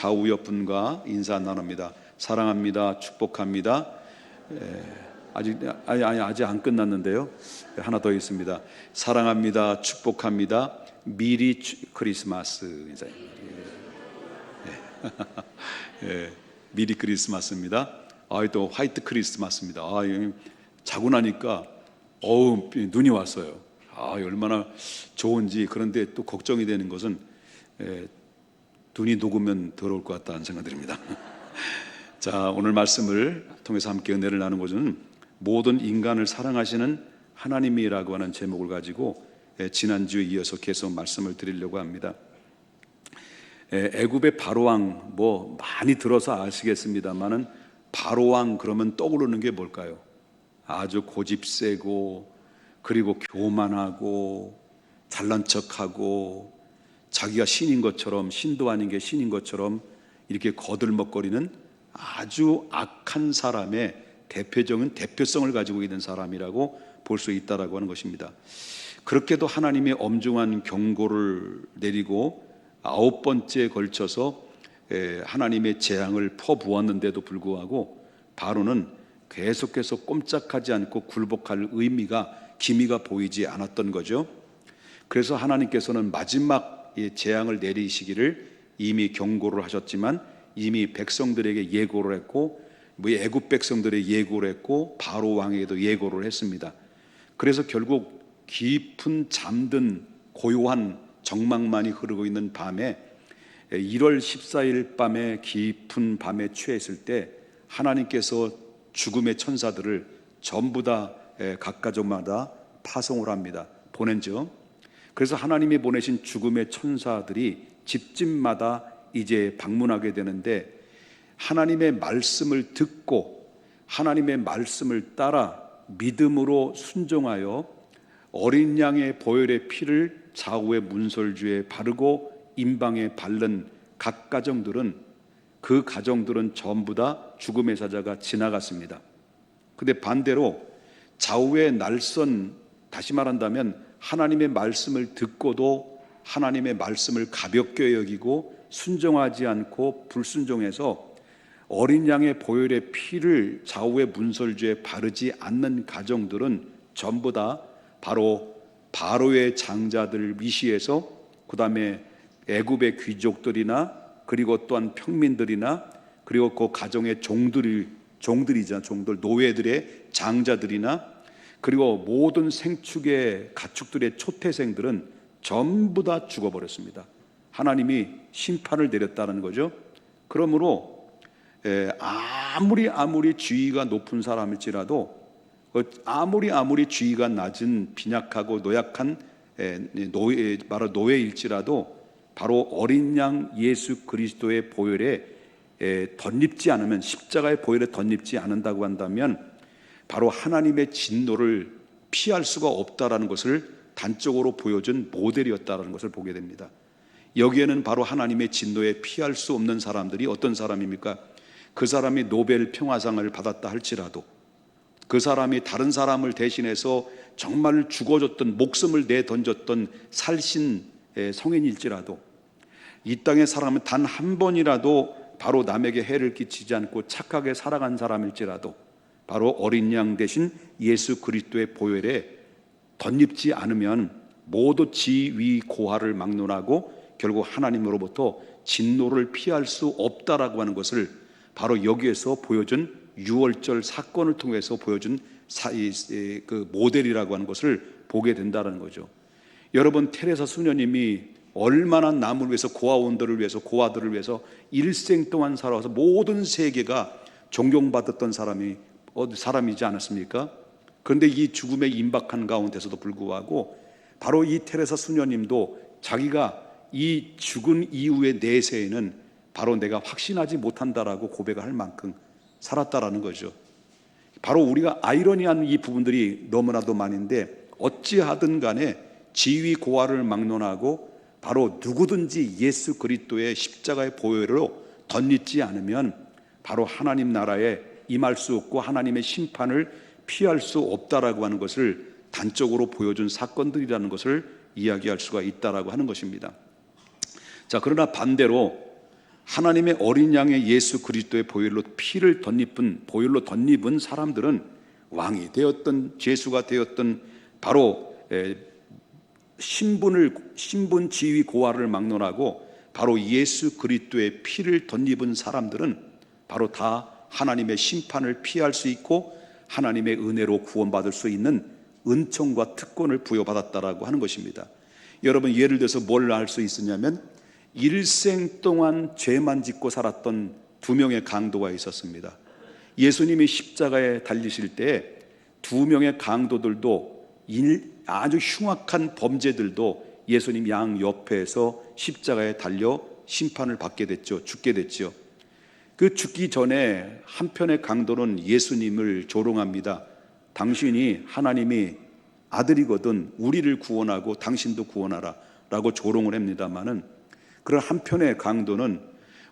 좌우 옆분과 인사 나눕니다. 사랑합니다. 축복합니다. 아직 안 끝났는데요. 하나 더 있습니다. 사랑합니다. 축복합니다. 미리 크리스마스 인사입니다. 미리 크리스마스입니다. 또 화이트 크리스마스입니다. 자고 나니까 눈이 왔어요. 얼마나 좋은지. 그런데 또 걱정이 되는 것은 눈이 녹으면 더러울 것 같다는 생각이 듭니다. 자, 오늘 말씀을 통해서 함께 은혜를 나눈 것은 모든 인간을 사랑하시는 하나님이라고 하는 제목을 가지고 지난주에 이어서 계속 말씀을 드리려고 합니다. 애굽의 바로왕 많이 들어서 아시겠습니다만은 바로왕 그러면 떠오르는 게 뭘까요? 아주 고집세고, 그리고 교만하고, 잘난 척하고, 자기가 신인 것처럼, 신도 아닌 게 신인 것처럼 이렇게 거들먹거리는 아주 악한 사람의 대표적인 대표성을 가지고 있는 사람이라고 볼 수 있다라고 하는 것입니다. 그렇게도 하나님의 엄중한 경고를 내리고 9번째에 걸쳐서 하나님의 재앙을 퍼부었는데도 불구하고 바로는 계속해서 꼼짝하지 않고 굴복할 기미가 보이지 않았던 거죠. 그래서 하나님께서는 마지막 재앙을 내리시기를 이미 경고를 하셨지만 이미 백성들에게 예고를 했고, 애굽 백성들에게 예고를 했고, 바로 왕에게도 예고를 했습니다. 그래서 결국 깊은 잠든 고요한 정막만이 흐르고 있는 밤에 1월 14일 밤에 깊은 밤에 취했을 때 하나님께서 죽음의 천사들을 전부 다 각 가족마다 파송을 합니다. 보낸죠. 그래서 하나님이 보내신 죽음의 천사들이 집집마다 이제 방문하게 되는데, 하나님의 말씀을 듣고 하나님의 말씀을 따라 믿음으로 순종하여 어린 양의 보혈의 피를 좌우의 문설주에 바르고 임방에 바른 각 가정들은 전부 다 죽음의 사자가 지나갔습니다. 근데 반대로 좌우의 날선, 다시 말한다면 하나님의 말씀을 듣고도 하나님의 말씀을 가볍게 여기고 순종하지 않고 불순종해서 어린 양의 보혈의 피를 좌우의 문설주에 바르지 않는 가정들은 전부 다 바로의 장자들 위시해서, 그 다음에 애굽의 귀족들이나 그리고 또한 평민들이나 그리고 그 가정의 노예들의 장자들이나 그리고 모든 생축의 가축들의 초태생들은 전부 다 죽어버렸습니다. 하나님이 심판을 내렸다는 거죠. 그러므로 아무리 지위가 높은 사람일지라도, 아무리 지위가 낮은 빈약하고 노약한 노예일지라도 바로 어린 양 예수 그리스도의 보혈에 덧입지 않으면, 십자가의 보혈에 덧입지 않는다고 한다면 바로 하나님의 진노를 피할 수가 없다라는 것을 단적으로 보여준 모델이었다라는 것을 보게 됩니다. 여기에는 바로 하나님의 진노에 피할 수 없는 사람들이 어떤 사람입니까? 그 사람이 노벨 평화상을 받았다 할지라도, 그 사람이 다른 사람을 대신해서 정말 죽어줬던, 목숨을 내던졌던 살신 성인일지라도, 이 땅에 살아가면 단 한 번이라도 바로 남에게 해를 끼치지 않고 착하게 살아간 사람일지라도 바로 어린 양 대신 예수 그리스도의 보혈에 덧입지 않으면 모두 지위 고하를 막론하고 결국 하나님으로부터 진노를 피할 수 없다라고 하는 것을 바로 여기에서 보여준 6월절 사건을 통해서 보여준 그 모델이라고 하는 것을 보게 된다는 거죠. 여러분, 테레사 수녀님이 얼마나 남을 위해서, 고아원들을 위해서, 고아들을 위해서 일생 동안 살아와서 모든 세계가 존경받았던 사람이지 않았습니까? 그런데 이 죽음의 임박한 가운데서도 불구하고 바로 이 테레사 수녀님도 자기가 이 죽은 이후의 내세에는 바로 내가 확신하지 못한다라고 고백할 만큼 살았다라는 거죠. 바로 우리가 아이러니한 이 부분들이 너무나도 많은데, 어찌하든 간에 지위 고하를 막론하고 바로 누구든지 예수 그리스도의 십자가의 보혈로 덧입지 않으면 바로 하나님 나라에 임할 수 없고 하나님의 심판을 피할 수 없다라고 하는 것을 단적으로 보여준 사건들이라는 것을 이야기할 수가 있다라고 하는 것입니다. 자, 그러나 반대로 하나님의 어린 양의 예수 그리스도의 보혈로 피를 보혈로 덧입은 사람들은 왕이 되었던 죄수가 되었던 바로 신분 지위 고하를 막론하고 바로 예수 그리스도의 피를 덧입은 사람들은 바로 다 하나님의 심판을 피할 수 있고 하나님의 은혜로 구원받을 수 있는 은총과 특권을 부여받았다라고 하는 것입니다. 여러분, 예를 들어서 뭘 알 수 있었냐면 일생 동안 죄만 짓고 살았던 두 명의 강도가 있었습니다. 예수님이 십자가에 달리실 때 두 명의 강도들도 아주 흉악한 범죄들도 예수님 양 옆에서 십자가에 달려 심판을 받게 됐죠. 죽게 됐죠. 그 죽기 전에 한편의 강도는 예수님을 조롱합니다. 당신이 하나님이 아들이거든 우리를 구원하고 당신도 구원하라 라고 조롱을 합니다마는, 그런 한편의 강도는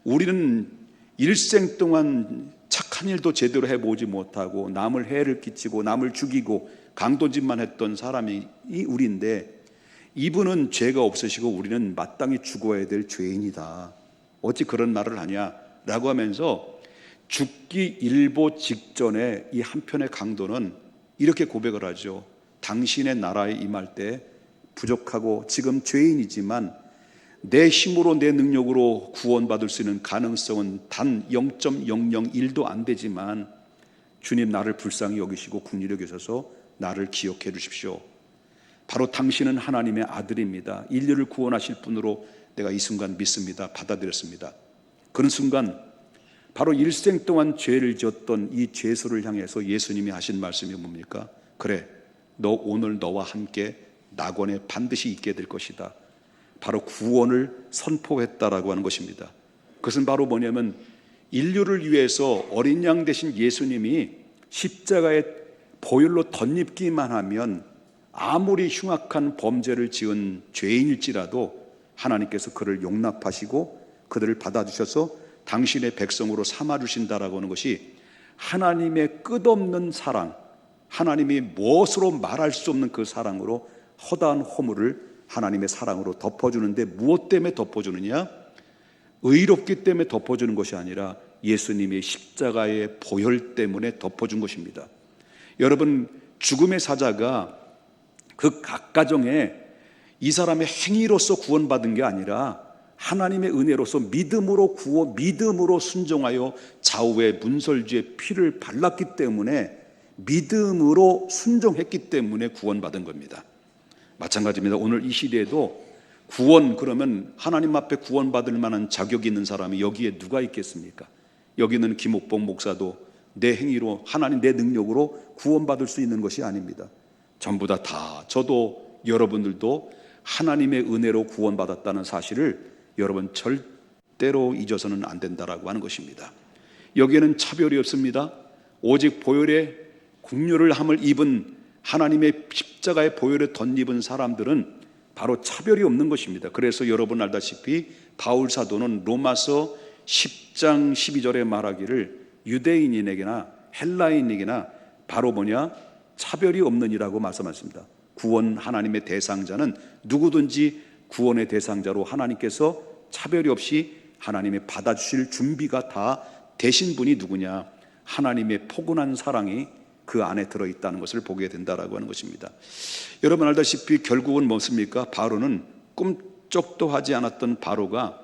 우리는 일생 동안 착한 일도 제대로 해보지 못하고 남을 해를 끼치고 남을 죽이고 강도짓만 했던 사람이 우리인데 이분은 죄가 없으시고 우리는 마땅히 죽어야 될 죄인이다. 어찌 그런 말을 하냐 라고 하면서 죽기 일보 직전에 이 한편의 강도는 이렇게 고백을 하죠. 당신의 나라에 임할 때 부족하고 지금 죄인이지만 내 힘으로 내 능력으로 구원받을 수 있는 가능성은 단 0.001도 안 되지만 주님 나를 불쌍히 여기시고 긍휼히 여기셔서 나를 기억해 주십시오. 바로 당신은 하나님의 아들입니다. 인류를 구원하실 분으로 내가 이 순간 믿습니다. 받아들였습니다. 그런 순간 바로 일생 동안 죄를 지었던 이 죄수를 향해서 예수님이 하신 말씀이 뭡니까? 그래, 너 오늘 너와 함께 낙원에 반드시 있게 될 것이다. 바로 구원을 선포했다라고 하는 것입니다. 그것은 바로 뭐냐면 인류를 위해서 어린 양 되신 예수님이 십자가에 보혈로 덧입기만 하면 아무리 흉악한 범죄를 지은 죄인일지라도 하나님께서 그를 용납하시고 그들을 받아주셔서 당신의 백성으로 삼아주신다라고 하는 것이 하나님의 끝없는 사랑, 하나님이 무엇으로 말할 수 없는 그 사랑으로 허다한 허물을 하나님의 사랑으로 덮어주는데, 무엇 때문에 덮어주느냐? 의롭기 때문에 덮어주는 것이 아니라 예수님의 십자가의 보혈 때문에 덮어준 것입니다. 여러분, 죽음의 사자가 그 각 가정에 이 사람의 행위로서 구원받은 게 아니라 하나님의 은혜로서 믿음으로 순종하여 좌우의 문설주의 피를 발랐기 때문에, 믿음으로 순종했기 때문에 구원받은 겁니다. 마찬가지입니다. 오늘 이 시대에도 구원, 그러면 하나님 앞에 구원받을 만한 자격이 있는 사람이 여기에 누가 있겠습니까? 여기는 김옥봉 목사도 내 행위로, 하나님 내 능력으로 구원받을 수 있는 것이 아닙니다. 전부 다 저도 여러분들도 하나님의 은혜로 구원받았다는 사실을 여러분 절대로 잊어서는 안 된다라고 하는 것입니다. 여기에는 차별이 없습니다. 오직 보혈의 긍휼을 함을 입은 하나님의 십자가의 보혈에 덧입은 사람들은 바로 차별이 없는 것입니다. 그래서 여러분 알다시피 바울 사도는 로마서 10장 12절에 말하기를 유대인에게나 헬라인에게나 바로 차별이 없느니라고 말씀하십니다. 구원 하나님의 대상자는 누구든지 구원의 대상자로 하나님께서 차별이 없이 하나님의 받아주실 준비가 다 되신 분이 누구냐? 하나님의 포근한 사랑이 그 안에 들어있다는 것을 보게 된다라고 하는 것입니다. 여러분 알다시피 결국은 무엇입니까? 바로는 꿈쩍도 하지 않았던 바로가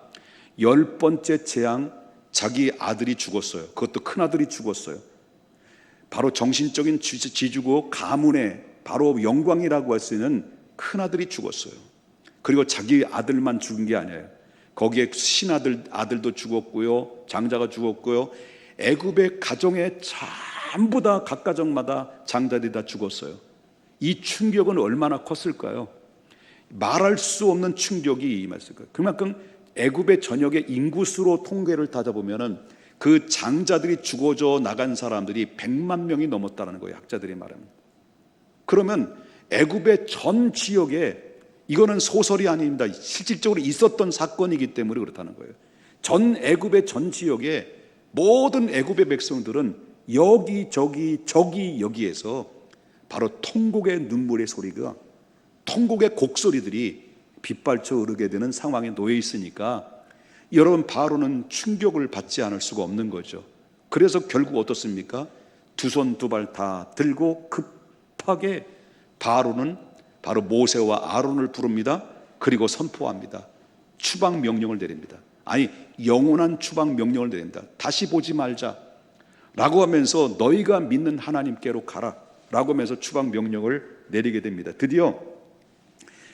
10번째 재앙, 자기 아들이 죽었어요. 그것도 큰아들이 죽었어요. 바로 정신적인 지주고 가문의 바로 영광이라고 할 수 있는 큰아들이 죽었어요. 그리고 자기 아들만 죽은 게 아니에요. 거기에 아들도 죽었고요, 장자가 죽었고요, 애굽의 가정에 전부 다 각 가정마다 장자들이 다 죽었어요. 이 충격은 얼마나 컸을까요? 말할 수 없는 충격이 임했을 거예요. 그만큼 애굽의 전역의 인구수로 통계를 따져보면은 그 장자들이 죽어져 나간 사람들이 100만 명이 넘었다는 거예요. 학자들이 말합니다. 그러면 애굽의 전 지역에, 이거는 소설이 아닙니다. 실질적으로 있었던 사건이기 때문에 그렇다는 거예요. 전 애굽의 전 지역에 모든 애굽의 백성들은 여기저기 여기에서 바로 통곡의 눈물의 소리가, 통곡의 곡소리들이 빗발쳐 흐르게 되는 상황에 놓여 있으니까 여러분, 바로는 충격을 받지 않을 수가 없는 거죠. 그래서 결국 어떻습니까? 두 손 두 발 다 들고 급하게 바로는 바로 모세와 아론을 부릅니다. 그리고 선포합니다. 추방 명령을 내립니다. 아니, 영원한 추방 명령을 내립니다. 다시 보지 말자 라고 하면서 너희가 믿는 하나님께로 가라 라고 하면서 추방 명령을 내리게 됩니다. 드디어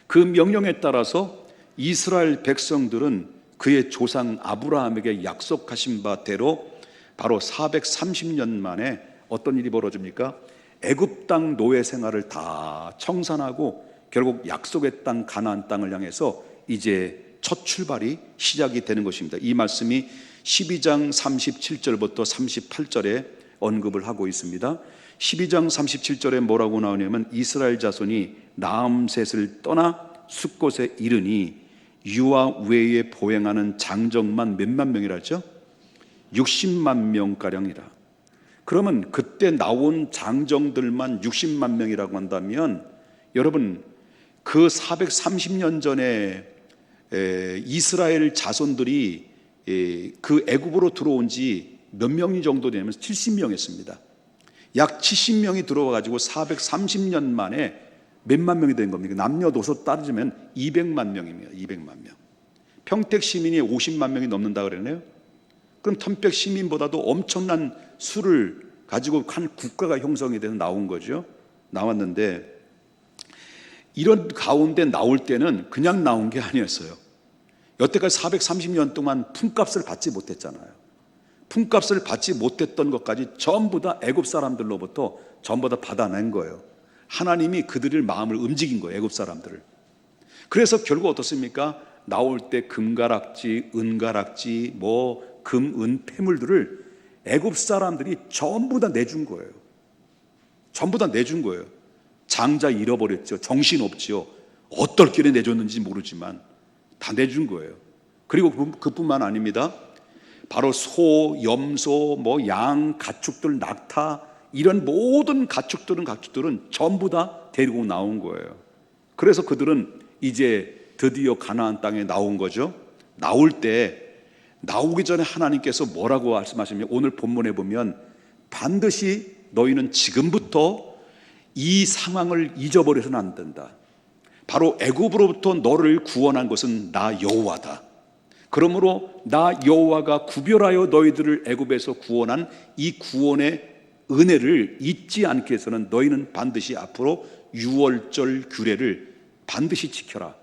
그 명령에 따라서 이스라엘 백성들은 그의 조상 아브라함에게 약속하신 바대로 바로 430년 만에 어떤 일이 벌어집니까? 애굽 땅 노예 생활을 다 청산하고 결국 약속의 땅 가나안 땅을 향해서 이제 첫 출발이 시작이 되는 것입니다. 이 말씀이 12장 37절부터 38절에 언급을 하고 있습니다. 12장 37절에 뭐라고 나오냐면 이스라엘 자손이 라암셋을 떠나 숫곳에 이르니 유아 외에 보행하는 장정만 몇만 명이라 했죠? 60만 명가량이라. 그러면 그때 나온 장정들만 60만 명이라고 한다면 여러분, 그 430년 전에 이스라엘 자손들이 그 애굽으로 들어온 지 몇 명이 정도 되냐면 70명이었습니다. 약 70명이 들어와 가지고 430년 만에 몇만 명이 된 겁니까? 남녀노소 따지면 200만 명입니다. 200만 명. 평택 시민이 50만 명이 넘는다 그러네요. 그럼 평택 시민보다도 엄청난 수를 가지고 한 국가가 형성이 돼서 나온 거죠. 나왔는데 이런 가운데 나올 때는 그냥 나온 게 아니었어요. 여태까지 430년 동안 품값을 받지 못했잖아요. 품값을 받지 못했던 것까지 전부 다 애굽 사람들로부터 전부 다 받아낸 거예요. 하나님이 그들의 마음을 움직인 거예요. 애굽 사람들을. 그래서 결국 어떻습니까? 나올 때 금가락지, 은가락지, 뭐 금, 은, 폐물들을 애굽 사람들이 전부 다 내준 거예요. 전부 다 내준 거예요. 장자 잃어버렸죠. 정신없지요. 어떨 길에 내줬는지 모르지만 다 내준 거예요. 그리고 그뿐만 아닙니다. 바로 소, 염소, 뭐 양, 가축들, 낙타 이런 모든 가축들은 전부 다 데리고 나온 거예요. 그래서 그들은 이제 드디어 가나안 땅에 나온 거죠. 나오기 전에 하나님께서 뭐라고 말씀하시냐면 오늘 본문에 보면 반드시 너희는 지금부터 이 상황을 잊어버려서는 안 된다. 바로 애굽으로부터 너를 구원한 것은 나 여호와다. 그러므로 나 여호와가 구별하여 너희들을 애굽에서 구원한 이 구원의 은혜를 잊지 않게 해서는 너희는 반드시 앞으로 유월절 규례를 반드시 지켜라.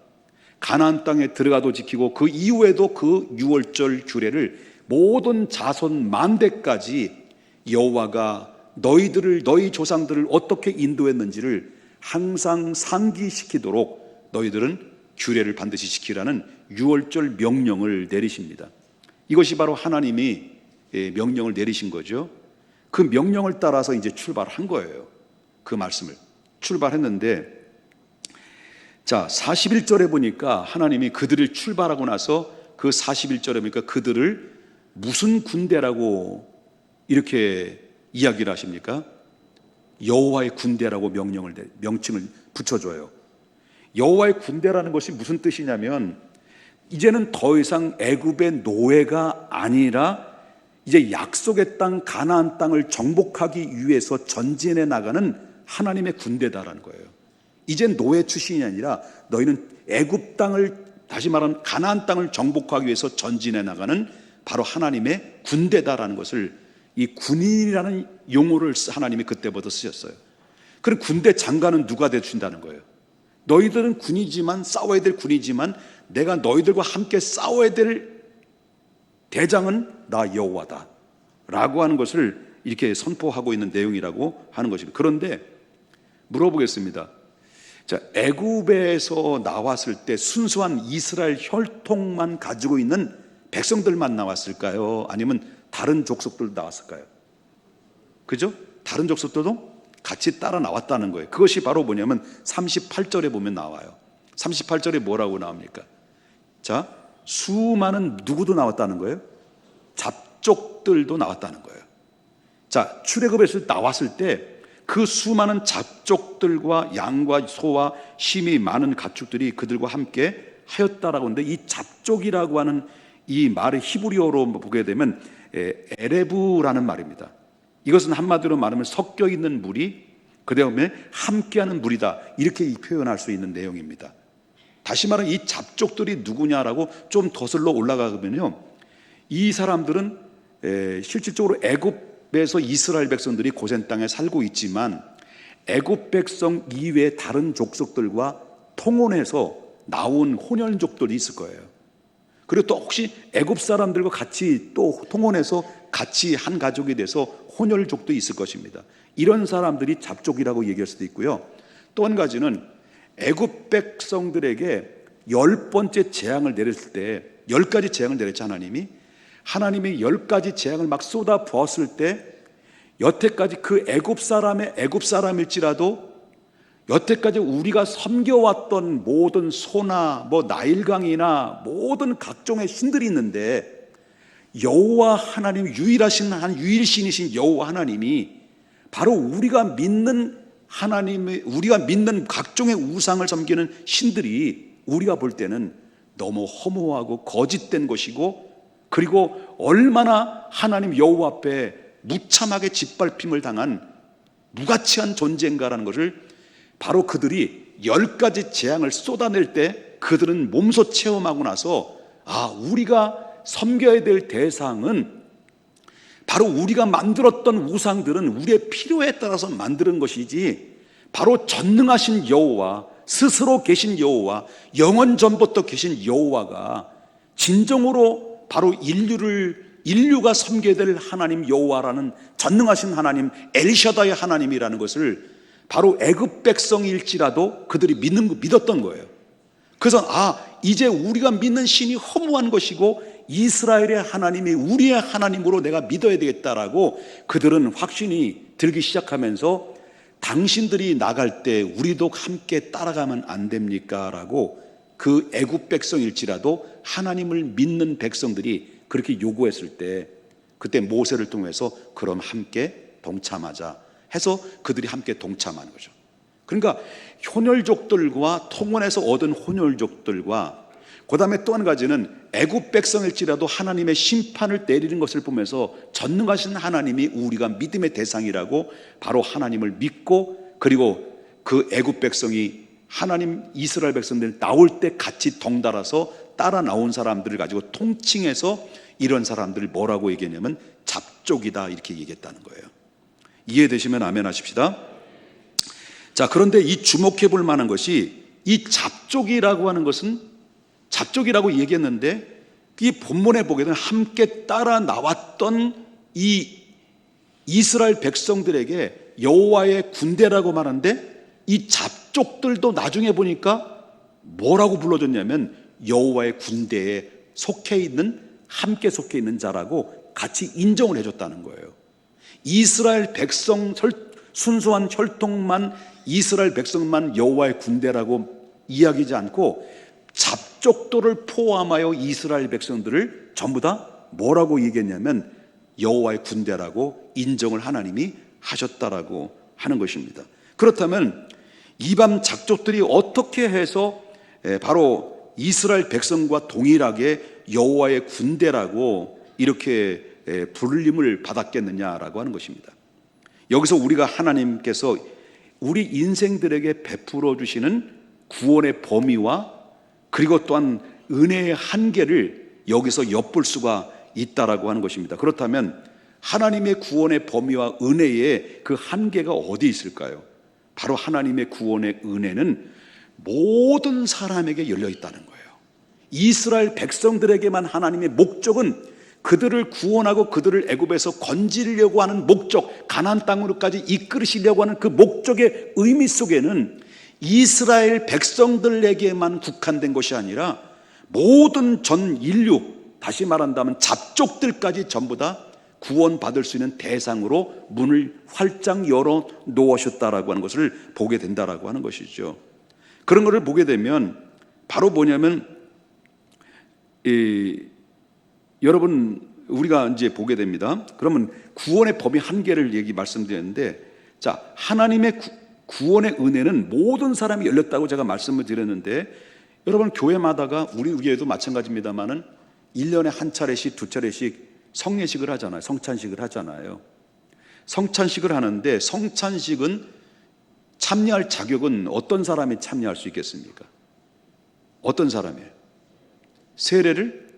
가나안 땅에 들어가도 지키고 그 이후에도 그 유월절 규례를 모든 자손 만대까지 여호와가 너희 조상들을 어떻게 인도했는지를 항상 상기시키도록 너희들은 규례를 반드시 지키라는 유월절 명령을 내리십니다. 이것이 바로 하나님이 명령을 내리신 거죠. 그 명령을 따라서 이제 출발한 거예요. 그 말씀을 출발했는데, 자 41절에 보니까 하나님이 그들을 출발하고 나서 그 41절에 보니까 그들을 무슨 군대라고 이렇게 이야기를 하십니까? 여호와의 군대라고 명칭을 붙여줘요. 여호와의 군대라는 것이 무슨 뜻이냐면 이제는 더 이상 애굽의 노예가 아니라 이제 약속의 땅 가나안 땅을 정복하기 위해서 전진해 나가는 하나님의 군대다라는 거예요. 이젠 노예 출신이 아니라 너희는 애굽 땅을, 다시 말하면 가나안 땅을 정복하기 위해서 전진해 나가는 바로 하나님의 군대다라는 것을, 이 군인이라는 용어를 하나님이 그때부터 쓰셨어요. 그럼 군대 장관은 누가 되신다는 거예요? 너희들은 군이지만, 싸워야 될 군이지만 내가 너희들과 함께 싸워야 될 대장은 나 여호와다 라고 하는 것을 이렇게 선포하고 있는 내용이라고 하는 것입니다. 그런데 물어보겠습니다. 자, 애굽에서 나왔을 때 순수한 이스라엘 혈통만 가지고 있는 백성들만 나왔을까요? 아니면 다른 족속들도 나왔을까요? 그죠? 다른 족속들도 같이 따라 나왔다는 거예요. 그것이 바로 뭐냐면 38절에 보면 나와요. 38절에 뭐라고 나옵니까? 자, 수많은 누구도 나왔다는 거예요? 잡족들도 나왔다는 거예요. 자, 출애굽에서 나왔을 때 그 수많은 잡족들과 양과 소와 힘이 많은 가축들이 그들과 함께 하였다라고 하는데, 이 잡족이라고 하는 이 말의 히브리어로 보게 되면 에레브라는 말입니다. 이것은 한마디로 말하면 섞여 있는 물이 그다음에 함께하는 물이다, 이렇게 표현할 수 있는 내용입니다. 다시 말하면 이 잡족들이 누구냐라고 좀 더슬러 올라가면요, 이 사람들은 실질적으로 애굽에서 이스라엘 백성들이 고센 땅에 살고 있지만 애굽 백성 이외의 다른 족속들과 통혼해서 나온 혼혈족들이 있을 거예요. 그리고 또 혹시 애굽 사람들과 같이 또 통혼해서 같이 한 가족이 돼서 혼혈족도 있을 것입니다. 이런 사람들이 잡족이라고 얘기할 수도 있고요. 또 한 가지는 애굽 백성들에게 10번째 재앙을 내렸을 때, 10가지 재앙을 내렸지 하나님이 10가지 재앙을 막 쏟아 부었을 때, 여태까지 그 애굽 사람일지라도 여태까지 우리가 섬겨왔던 모든 소나 나일강이나 모든 각종의 신들이 있는데, 여호와 하나님, 유일신이신 여호와 하나님이 바로 우리가 믿는 각종의 우상을 섬기는 신들이 우리가 볼 때는 너무 허무하고 거짓된 것이고, 그리고 얼마나 하나님 여호와 앞에 무참하게 짓밟힘을 당한 무가치한 존재인가라는 것을 바로 그들이 10가지 재앙을 쏟아낼 때 그들은 몸소 체험하고 나서, 우리가 섬겨야 될 대상은 바로 우리가 만들었던 우상들은 우리의 필요에 따라서 만드는 것이지, 바로 전능하신 여호와, 스스로 계신 여호와, 영원 전부터 계신 여호와가 진정으로 바로 인류가 섬겨야 될 하나님 여호와라는 전능하신 하나님, 엘샤다이 하나님이라는 것을 바로 애굽 백성일지라도 그들이 믿었던 거예요. 그래서 이제 우리가 믿는 신이 허무한 것이고 이스라엘의 하나님이 우리의 하나님으로 내가 믿어야 되겠다라고 그들은 확신이 들기 시작하면서, 당신들이 나갈 때 우리도 함께 따라가면 안 됩니까? 라고 그 애굽 백성일지라도 하나님을 믿는 백성들이 그렇게 요구했을 때, 그때 모세를 통해서 그럼 함께 동참하자 해서 그들이 함께 동참하는 거죠. 그러니까 혼혈족들과 통혼해서 얻은 혼혈족들과, 그 다음에 또 한 가지는 애굽 백성일지라도 하나님의 심판을 내리는 것을 보면서 전능하신 하나님이 우리가 믿음의 대상이라고 바로 하나님을 믿고, 그리고 그 애굽 백성이 하나님 이스라엘 백성들 나올 때 같이 덩달아서 따라 나온 사람들을 가지고 통칭해서 이런 사람들을 뭐라고 얘기했냐면 잡족이다, 이렇게 얘기했다는 거예요. 이해되시면 아멘 하십시다. 자, 그런데 이 주목해 볼 만한 것이, 이 잡족이라고 하는 것은, 잡족이라고 얘기했는데 이 본문에 보게 되면 함께 따라 나왔던 이 이스라엘 백성들에게 여호와의 군대라고 말하는데, 이 잡족들도 나중에 보니까 뭐라고 불러줬냐면 여호와의 군대에 함께 속해 있는 자라고 같이 인정을 해줬다는 거예요. 이스라엘 백성, 순수한 혈통만, 이스라엘 백성만 여호와의 군대라고 이야기하지 않고 잡족들을 포함하여 이스라엘 백성들을 전부 다 뭐라고 얘기했냐면 여호와의 군대라고 인정을 하나님이 하셨다라고 하는 것입니다. 그렇다면 이방 잡족들이 어떻게 해서 바로 이스라엘 백성과 동일하게 여호와의 군대라고 이렇게 불림을 받았겠느냐라고 하는 것입니다. 여기서 우리가 하나님께서 우리 인생들에게 베풀어 주시는 구원의 범위와, 그리고 또한 은혜의 한계를 여기서 엿볼 수가 있다라고 하는 것입니다. 그렇다면 하나님의 구원의 범위와 은혜의 그 한계가 어디 있을까요? 바로 하나님의 구원의 은혜는 모든 사람에게 열려 있다는 거예요. 이스라엘 백성들에게만 하나님의 목적은 그들을 구원하고 그들을 애굽에서 건지려고 하는 목적, 가나안 땅으로까지 이끌으시려고 하는 그 목적의 의미 속에는 이스라엘 백성들에게만 국한된 것이 아니라 모든 전 인류, 다시 말한다면 잡족들까지 전부 다 구원받을 수 있는 대상으로 문을 활짝 열어 놓으셨다라고 하는 것을 보게 된다라고 하는 것이죠. 그런 것을 보게 되면 바로 뭐냐면, 여러분 우리가 이제 보게 됩니다. 그러면 구원의 범위 한계를 말씀드렸는데, 자, 하나님의 구원의 은혜는 모든 사람이 열렸다고 제가 말씀을 드렸는데, 여러분 교회마다가 우리 교회도 마찬가지입니다만은 1년에 한 차례씩 두 차례씩 성례식을 하잖아요. 성찬식을 하잖아요. 성찬식을 하는데 성찬식은 참여할 자격은 어떤 사람이 참여할 수 있겠습니까? 어떤 사람이에요? 세례를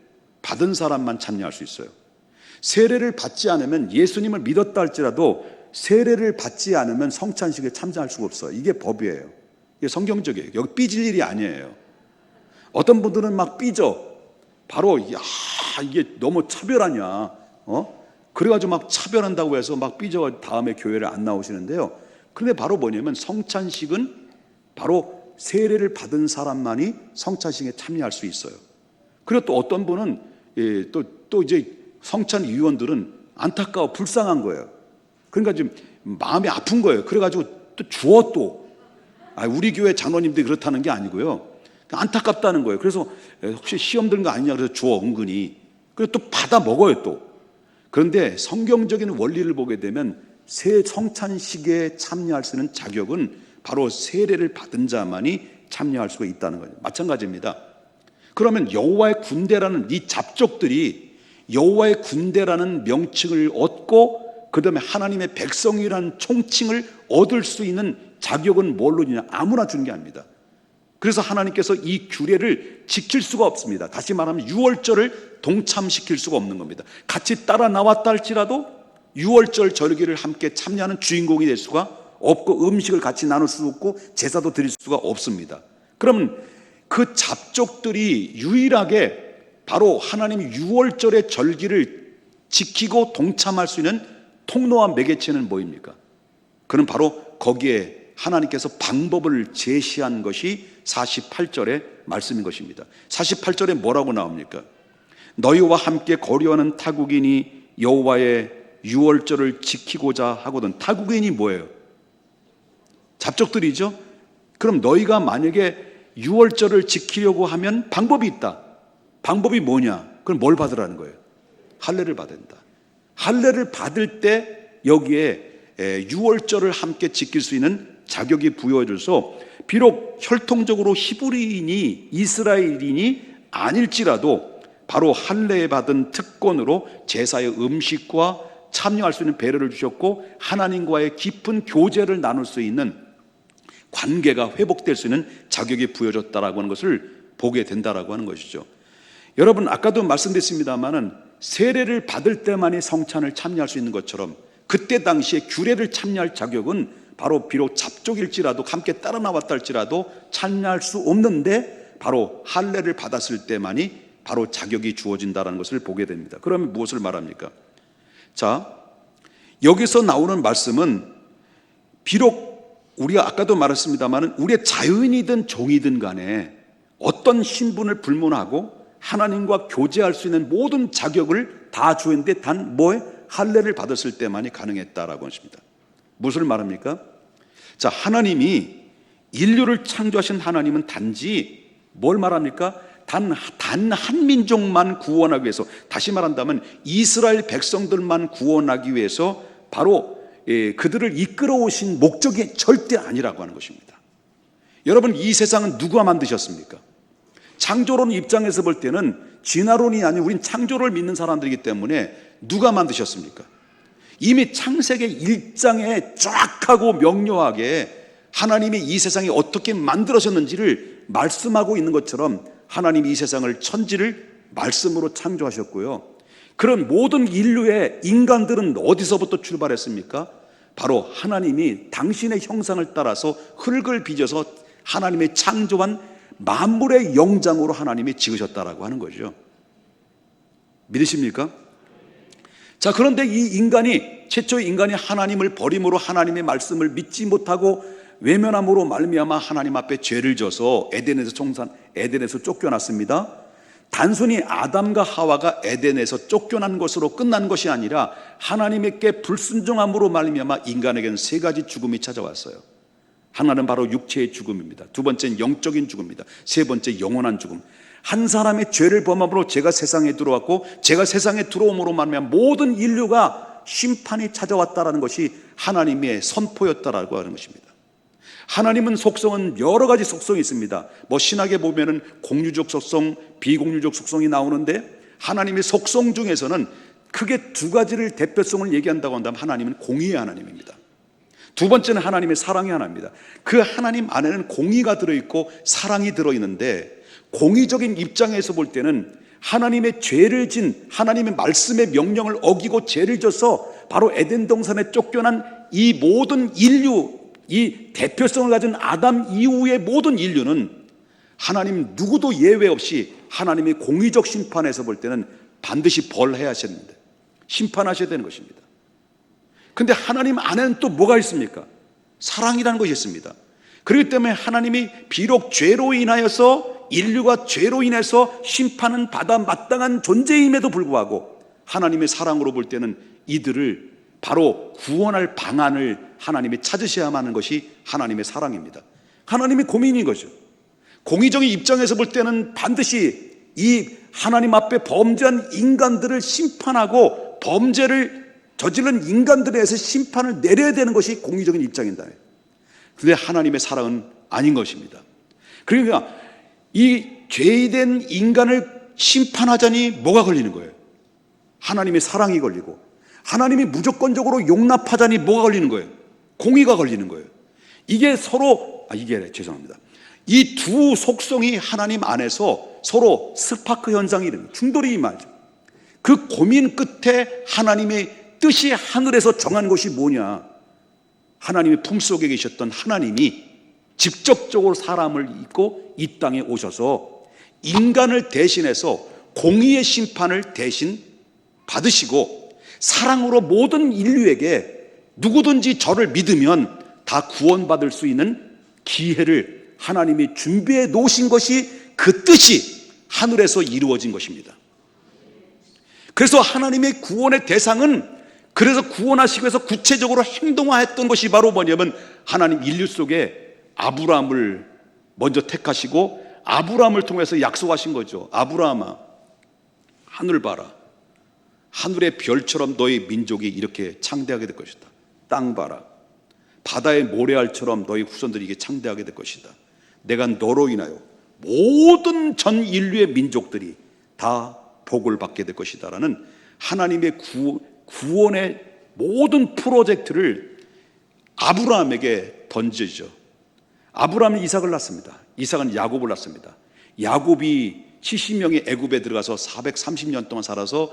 받은 사람만 참여할 수 있어요. 세례를 받지 않으면, 예수님을 믿었다 할지라도 세례를 받지 않으면 성찬식에 참여할 수가 없어요. 이게 법이에요. 이게 성경적이에요. 여기 삐질 일이 아니에요. 어떤 분들은 막 삐져. 바로 야 이게 너무 차별하냐, 그래가지고 막 차별한다고 해서 막 삐져 다음에 교회를 안 나오시는데요. 그런데 바로 뭐냐면 성찬식은 바로 세례를 받은 사람만이 성찬식에 참여할 수 있어요. 그리고 또 어떤 분은 또 이제 성찬 위원들은 안타까워 불쌍한 거예요. 그러니까 좀 마음이 아픈 거예요. 그래가지고 또 주어 또 우리 교회 장로님들이 그렇다는 게 아니고요. 안타깝다는 거예요. 그래서 혹시 시험 드는 거 아니냐 그래서 줘 은근히. 그리고 또 받아 먹어요 또. 그런데 성경적인 원리를 보게 되면 새 성찬식에 참여할 수 있는 자격은 바로 세례를 받은 자만이 참여할 수가 있다는 거예요. 마찬가지입니다. 그러면 여호와의 군대라는 이 잡족들이 여호와의 군대라는 명칭을 얻고 그 다음에 하나님의 백성이라는 총칭을 얻을 수 있는 자격은 뭘로 주냐? 아무나 주는 게 아닙니다. 그래서 하나님께서 이 규례를 지킬 수가 없습니다. 다시 말하면 유월절을 동참시킬 수가 없는 겁니다. 같이 따라 나왔다 할지라도 유월절 절기를 함께 참여하는 주인공이 될 수가 없고 음식을 같이 나눌 수 없고 제사도 드릴 수가 없습니다. 그러면 그 잡족들이 유일하게 바로 하나님 유월절의 절기를 지키고 동참할 수 있는 통로와 매개체는 뭐입니까? 그는 바로 거기에 하나님께서 방법을 제시한 것이 48절의 말씀인 것입니다. 48절에 뭐라고 나옵니까? 너희와 함께 거류하는 타국인이 여호와의 유월절을 지키고자 하거든. 타국인이 뭐예요? 잡족들이죠. 그럼 너희가 만약에 유월절을 지키려고 하면 방법이 있다. 방법이 뭐냐? 그럼 뭘 받으라는 거예요? 할례를 받는다. 할례를 받을 때 여기에 유월절을 함께 지킬 수 있는 자격이 부여해져서 비록 혈통적으로 히브리인이 이스라엘인이 아닐지라도 바로 할례에 받은 특권으로 제사의 음식과 참여할 수 있는 배려를 주셨고 하나님과의 깊은 교제를 나눌 수 있는 관계가 회복될 수 있는 자격이 부여졌다라고 하는 것을 보게 된다라고 하는 것이죠. 여러분 아까도 말씀드렸습니다마는 세례를 받을 때만이 성찬을 참여할 수 있는 것처럼 그때 당시에 규례를 참여할 자격은 바로 비록 잡족일지라도 함께 따라 나왔다 할지라도 참여할 수 없는데 바로 할례를 받았을 때만이 바로 자격이 주어진다는 것을 보게 됩니다. 그러면 무엇을 말합니까? 자, 여기서 나오는 말씀은 비록 우리가 아까도 말했습니다만 우리의 자유인이든 종이든 간에 어떤 신분을 불문하고 하나님과 교제할 수 있는 모든 자격을 다 주었는데 단 할례를 받았을 때만이 가능했다라고 하십니다. 무엇을 말합니까? 자, 하나님이 인류를 창조하신 하나님은 단지 뭘 말합니까? 단 한 민족만 구원하기 위해서, 다시 말한다면 이스라엘 백성들만 구원하기 위해서 바로 그들을 이끌어 오신 목적이 절대 아니라고 하는 것입니다. 여러분, 이 세상은 누가 만드셨습니까? 창조론 입장에서 볼 때는 진화론이 아니고 우린 창조를 믿는 사람들이기 때문에 누가 만드셨습니까? 이미 창세기 1장에 쫙 하고 명료하게 하나님이 이 세상이 어떻게 만들어졌는지를 말씀하고 있는 것처럼 하나님이 이 세상을 천지를 말씀으로 창조하셨고요. 그런 모든 인류의 인간들은 어디서부터 출발했습니까? 바로 하나님이 당신의 형상을 따라서 흙을 빚어서 하나님의 창조한 만물의 영장으로 하나님이 지으셨다라고 하는 거죠. 믿으십니까? 자, 그런데 이 인간이, 최초의 인간이 하나님을 버림으로 하나님의 말씀을 믿지 못하고 외면함으로 말미암아 하나님 앞에 죄를 져서 에덴에서 쫓겨났습니다. 단순히 아담과 하와가 에덴에서 쫓겨난 것으로 끝난 것이 아니라 하나님께 불순종함으로 말미암아 인간에게는 세 가지 죽음이 찾아왔어요. 하나는 바로 육체의 죽음입니다. 두 번째는 영적인 죽음입니다. 세 번째 영원한 죽음. 한 사람의 죄를 범함으로 죄가 세상에 들어왔고 죄가 세상에 들어옴으로 말미암아 모든 인류가 심판이 찾아왔다라는 것이 하나님의 선포였다라고 하는 것입니다. 하나님은 속성은 여러 가지 속성이 있습니다. 신학에 보면은 공유적 속성, 비공유적 속성이 나오는데 하나님의 속성 중에서는 크게 두 가지를 대표성을 얘기한다고 한다면 하나님은 공의의 하나님입니다. 두 번째는 하나님의 사랑의 하나님입니다. 그 하나님 안에는 공의가 들어있고 사랑이 들어있는데, 공의적인 입장에서 볼 때는 하나님의 죄를 진, 하나님의 말씀의 명령을 어기고 죄를 져서 바로 에덴 동산에 쫓겨난 이 모든 인류, 이 대표성을 가진 아담 이후의 모든 인류는 하나님 누구도 예외 없이 하나님의 공의적 심판에서 볼 때는 반드시 벌해야 하셔야 됩니다. 심판하셔야 되는 것입니다. 근데 하나님 안에는 또 뭐가 있습니까? 사랑이라는 것이 있습니다. 그렇기 때문에 하나님이 비록 죄로 인하여서, 인류가 죄로 인해서 심판은 받아 마땅한 존재임에도 불구하고 하나님의 사랑으로 볼 때는 이들을 바로 구원할 방안을 하나님이 찾으셔야만 하는 것이 하나님의 사랑입니다. 하나님의 고민인 거죠. 공의적인 입장에서 볼 때는 반드시 이 하나님 앞에 범죄한 인간들을 심판하고 범죄를 저지른 인간들에 대해서 심판을 내려야 되는 것이 공의적인 입장이다. 그런데 하나님의 사랑은 아닌 것입니다. 그러니까 이 죄된 인간을 심판하자니 뭐가 걸리는 거예요? 하나님의 사랑이 걸리고, 하나님이 무조건적으로 용납하자니 뭐가 걸리는 거예요? 공의가 걸리는 거예요. 이게 서로, 죄송합니다. 이 두 속성이 하나님 안에서 서로 스파크 현상이 이릅니다. 충돌이 임하죠. 그 고민 끝에 하나님의 뜻이 하늘에서 정한 것이 뭐냐? 하나님의 품속에 계셨던 하나님이 직접적으로 사람을 입고 이 땅에 오셔서 인간을 대신해서 공의의 심판을 대신 받으시고, 사랑으로 모든 인류에게 누구든지 저를 믿으면 다 구원받을 수 있는 기회를 하나님이 준비해 놓으신 것이, 그 뜻이 하늘에서 이루어진 것입니다. 그래서 하나님의 구원의 대상은, 그래서 구원하시기 위해서 구체적으로 행동화했던 것이 바로 뭐냐면 하나님 인류 속에 아브라함을 먼저 택하시고 아브라함을 통해서 약속하신 거죠. 아브라함아, 하늘 봐라. 하늘의 별처럼 너희 민족이 이렇게 창대하게 될 것이다. 땅 봐라. 바다의 모래알처럼 너희 후손들이 이게 창대하게 될 것이다. 내가 너로 인하여 모든 전 인류의 민족들이 다 복을 받게 될 것이다 라는 하나님의 구원의 모든 프로젝트를 아브라함에게 던지죠. 아브라함은 이삭을 낳습니다. 이삭은 야곱을 낳습니다. 야곱이 70명이 애굽에 들어가서 430년 동안 살아서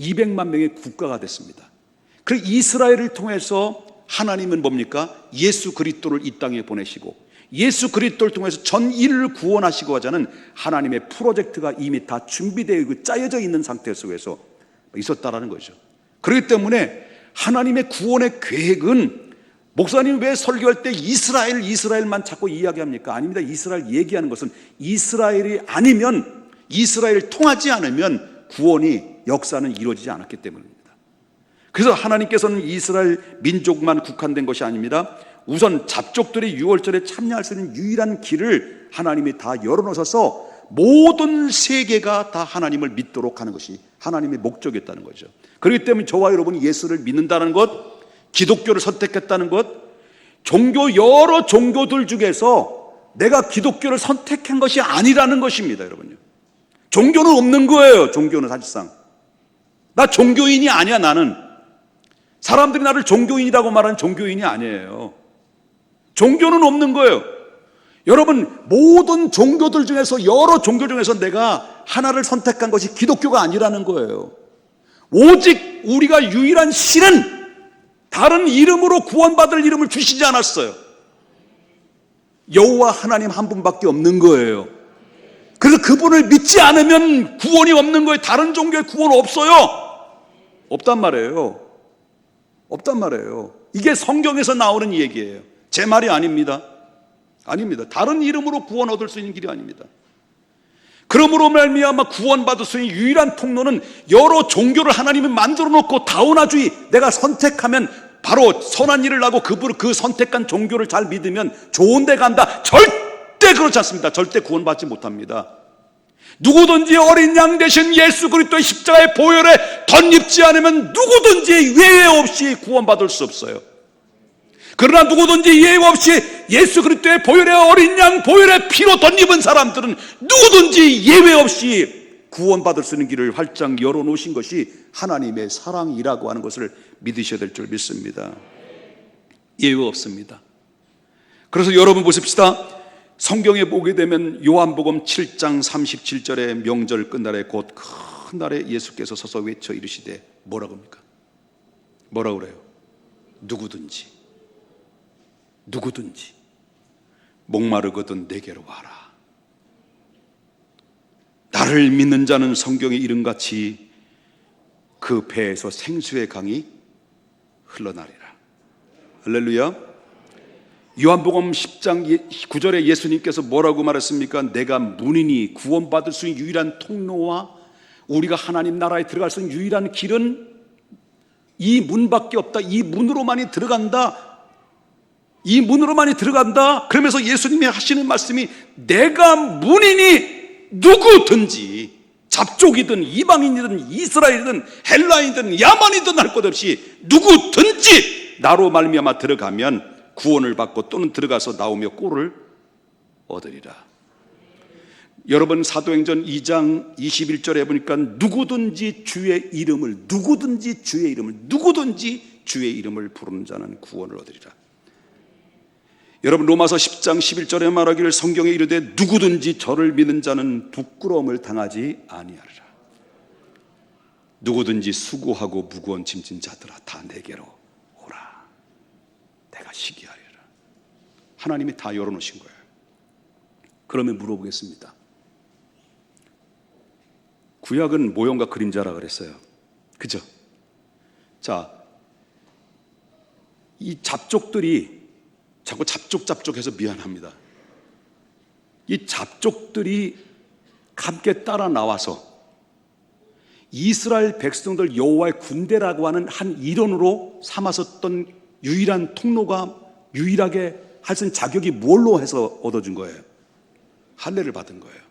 200만 명의 국가가 됐습니다. 그 이스라엘을 통해서 하나님은 뭡니까? 예수 그리스도를 이 땅에 보내시고 예수 그리스도를 통해서 전 인류를 구원하시고 하자는 하나님의 프로젝트가 이미 다 준비되어 짜여져 있는 상태 속에서 있었다라는 거죠. 그렇기 때문에 하나님의 구원의 계획은, 목사님 왜 설교할 때 이스라엘만 자꾸 이야기합니까? 아닙니다. 이스라엘 얘기하는 것은 이스라엘이 아니면, 이스라엘을 통하지 않으면 구원이, 역사는 이루어지지 않았기 때문입니다. 그래서 하나님께서는 이스라엘 민족만 국한된 것이 아닙니다. 우선 잡족들이 유월절에 참여할 수 있는 유일한 길을 하나님이 다 열어놓으셔서 모든 세계가 다 하나님을 믿도록 하는 것이 하나님의 목적이었다는 거죠. 그렇기 때문에 저와 여러분이 예수를 믿는다는 것, 기독교를 선택했다는 것, 여러 종교들 중에서 내가 기독교를 선택한 것이 아니라는 것입니다. 여러분요, 종교는 없는 거예요. 종교는 사실상 나 종교인이 아니야. 나는 사람들이 나를 종교인이라고 말하는 종교인이 아니에요. 종교는 없는 거예요. 여러분, 모든 종교들 중에서, 여러 종교 중에서 내가 하나를 선택한 것이 기독교가 아니라는 거예요. 오직 우리가 유일한 신은 다른 이름으로 구원받을 이름을 주시지 않았어요. 여호와 하나님 한 분밖에 없는 거예요. 그래서 그분을 믿지 않으면 구원이 없는 거예요. 다른 종교에 구원 없어요. 없단 말이에요. 없단 말이에요. 이게 성경에서 나오는 얘기예요. 제 말이 아닙니다. 아닙니다. 다른 이름으로 구원 얻을 수 있는 길이 아닙니다. 그러므로 말미암아 구원받을 수 있는 유일한 통로는 여러 종교를 하나님이 만들어 놓고 다운화주의, 내가 선택하면 바로 선한 일을 하고 그 선택한 종교를 잘 믿으면 좋은 데 간다. 절대 그렇지 않습니다. 절대 구원받지 못합니다. 누구든지 어린 양 되신 예수 그리스도의 십자가의 보혈에 덧입지 않으면 누구든지 예외 없이 구원받을 수 없어요. 그러나 누구든지 예외 없이 예수 그리스도의 보혈의 어린 양 보혈의 피로 덧입은 사람들은 누구든지 예외 없이 구원받을 수 있는 길을 활짝 열어놓으신 것이 하나님의 사랑이라고 하는 것을 믿으셔야 될 줄 믿습니다. 예외 없습니다. 그래서 여러분 보십시다. 성경에 보게 되면 요한복음 7장 37절의 명절 끝날에 곧 큰 날에 예수께서 서서 외쳐 이르시되 뭐라고 합니까? 뭐라고 그래요? 누구든지 목마르거든 내게로 와라. 나를 믿는 자는 성경의 이름같이 그 배에서 생수의 강이 흘러나리라. 할렐루야. 요한복음 10장 9절에 예수님께서 뭐라고 말했습니까? 내가 문이니 구원받을 수 있는 유일한 통로와 우리가 하나님 나라에 들어갈 수 있는 유일한 길은 이 문밖에 없다. 이 문으로만이 들어간다. 그러면서 예수님이 하시는 말씀이 내가 문이니 누구든지 잡족이든 이방인이든 이스라엘이든 헬라인이든 야만이든 할 것 없이 누구든지 나로 말미암아 들어가면 구원을 받고 또는 들어가서 나오며 꼴을 얻으리라. 여러분 사도행전 2장 21절에 보니까 누구든지 주의 이름을 부르는 자는 구원을 얻으리라. 여러분 로마서 10장 11절에 말하기를 성경에 이르되 누구든지 저를 믿는 자는 부끄러움을 당하지 아니하리라. 누구든지 수고하고 무거운 짐진 자들아 다 내게로 오라. 내가 시기하리라. 하나님이 다 열어놓으신 거예요. 그러면 물어보겠습니다. 구약은 모형과 그림자라 그랬어요. 그죠? 자, 이 잡족들이 자꾸 잡족해서 미안합니다. 이 잡족들이 함께 따라 나와서 이스라엘 백성들 여호와의 군대라고 하는 한 일원으로 삼았었던 유일한 통로가 유일하게 할 수 있는 자격이 뭘로 해서 얻어준 거예요? 할례를 받은 거예요.